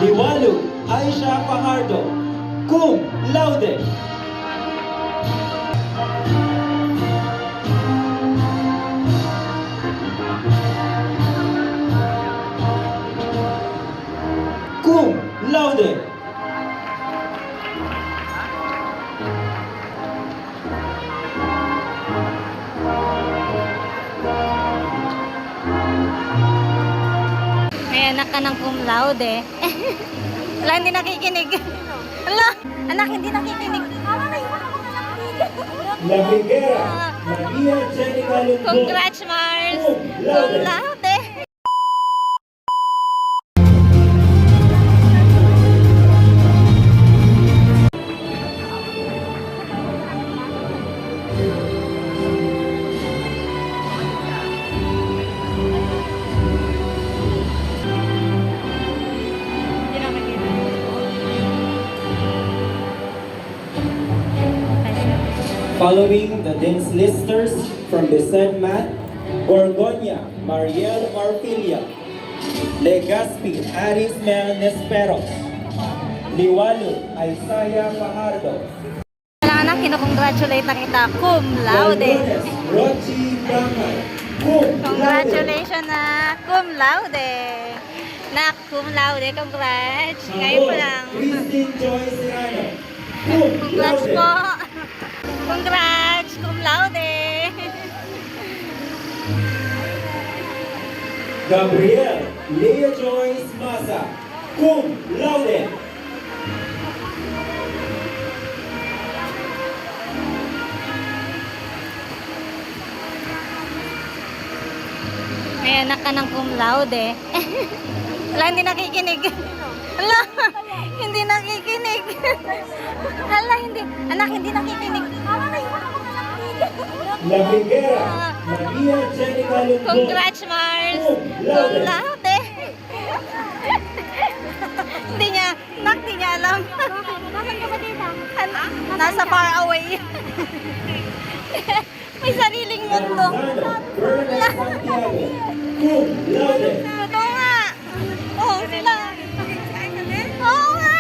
Liwalu Aisha Fajardo, cum laude. Cum laude. May anak ka ng cum laude. Wala, hindi nakikinig. Wala, anak, hindi nakikinig. La Briguera Maria Jenica Lunggo. Congrats, Mars! Cum Cum laude. laude. Following the Dean's Listers from the St. Matt, Gorgonia, Mariel Orfilia, Legazpi, Aris Mel Nesperos, Liwalu, Isaiah Fajardo, Wala, anak, kinukongratulate na kita. Cum laude. Gorgones, Rochi Bramay, cum laude. Congratulations na cum laude. Nak, cum laude, congrats. Ngayon pa lang. Christine Joy Serrano, cum Congrats laude. po. Congrats, cum laude. Gabriel Lea Joyce Masa, cum laude. May anak ka ng cum laude. Wala, hindi nakikinig. Wala, hindi nakikinig. Wala, hindi. Anak, hindi nakikinig. La Briguera Maria Jenica Lunggo. Congrats, Mars! Cum Cum laude. laude. Hindi niya, nak, hindi niya alam. Nasa far away. May sariling mundo. Garzano Bernard Santiago, cum laude. Totoo nga. Oo, sila. Oo nga.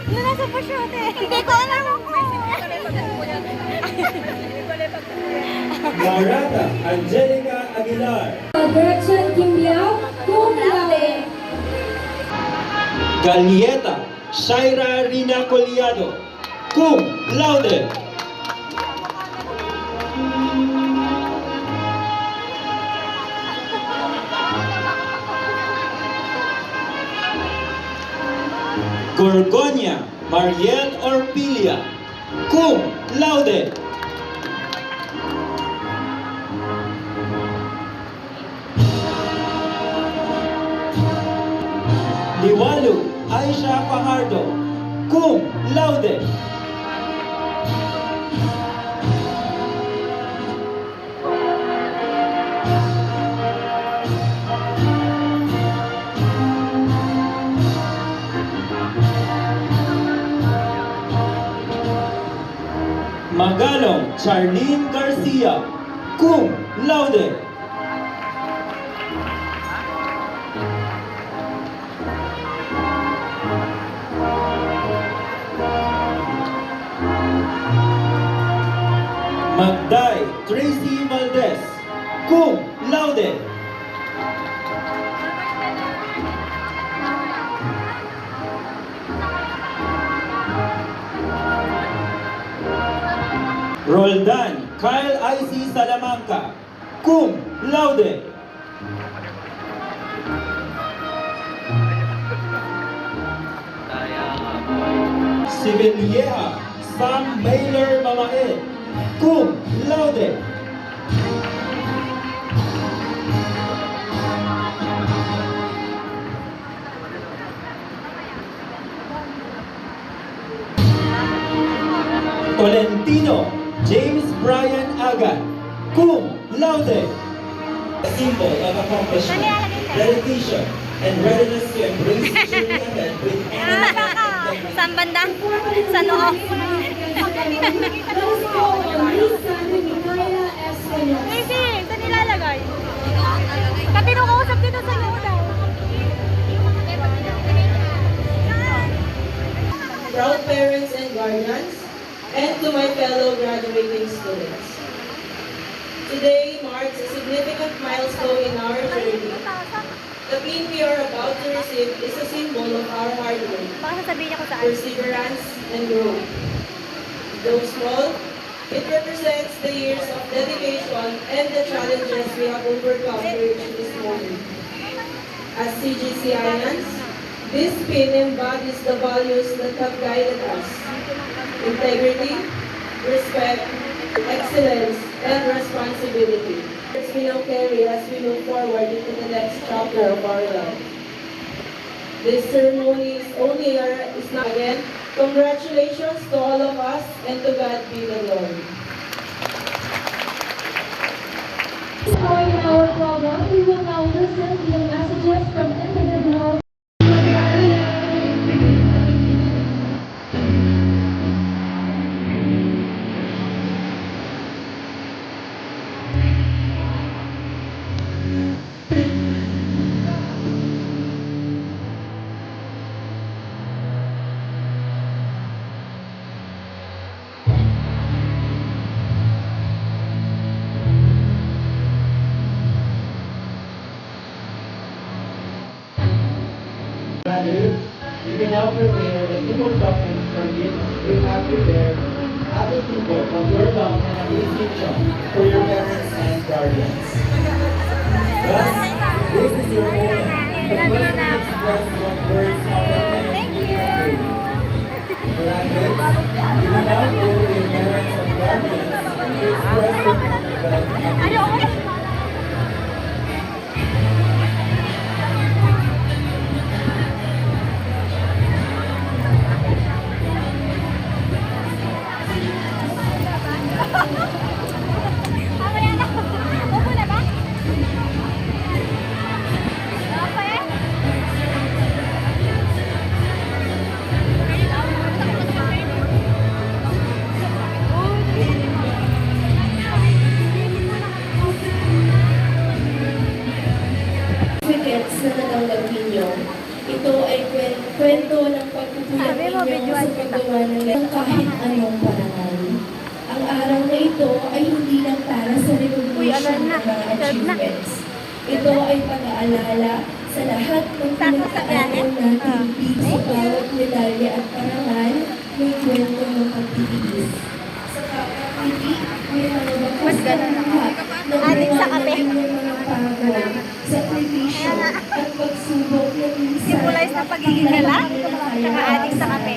Nasa pasyote. Hindi ko alam ako. Marata Angelica Aguilar, Gretchen Kimbiao, cum laude. Galieta Shaira Rina Collado, cum laude. Gorgonia Mariel Orpilia, cum laude. Liwalu Aisha Fajardo, cum laude. Magalong Charlene Garcia, cum laude. Magday Tracy Valdez, cum laude. Roldan Kyle I.C. Salamanca, cum laude. Sibilieha Sam Mailer Mamaed, cum laude. Tolentino James Brian Aga, cum laude. A symbol of accomplishment, dedication, and readiness to embrace children with energy. Saan banda? Sa noo. Kasi, saan nilalagay? Pati nung kausap dito sa noo daw. parents and guardians, and to my fellow graduating students. Today marks a significant milestone in our journey. The pin we are about to receive is a symbol of our hard work, Baka sasabihin niya kung saan. perseverance, and growth. Though small, it represents the years of dedication and the challenges we have overcome to reach this moment. As CGCians, this pin embodies the values that have guided us: integrity, respect, excellence, and responsibility. Which we now carry as we move forward into the next chapter of our life. This ceremony is not again. Congratulations to all of us, and to God be the glory. This point in our program, we will now listen to the messages from individuals. Brothers, you can now prepare the simple documents for gifts we have prepared as a symbol of your love and appreciation for your parents and guardians. Thus, this is your moment to personally express what words often Thank you. Graduates, you can now go to your parents and guardians to express your gratitude. Mamaya na. Upo na ba? Okay. Certificates na natanggap ninyo, ito ay kwento ng pagpupulong Sabi mo, ninyo videoan sa paggawa ng kahit anong parangal. Ang araw na ito ay hindi lang para sa Uy, recognition alam na. ng mga Third na. achievements. Ito ay pag-aalala sa lahat ng Sakto sa biyahe? pinagdaanan natin sa Thank you. bawat medalya at parangal may kwento ng pagtitiis. Sa kapatid, may mga Mas ganun ako. Adik sa kape. ng mga pagod, sakripisyo, at pagsubok na minsan Symbolize ng pagiging gala, tsaka adik sa kape.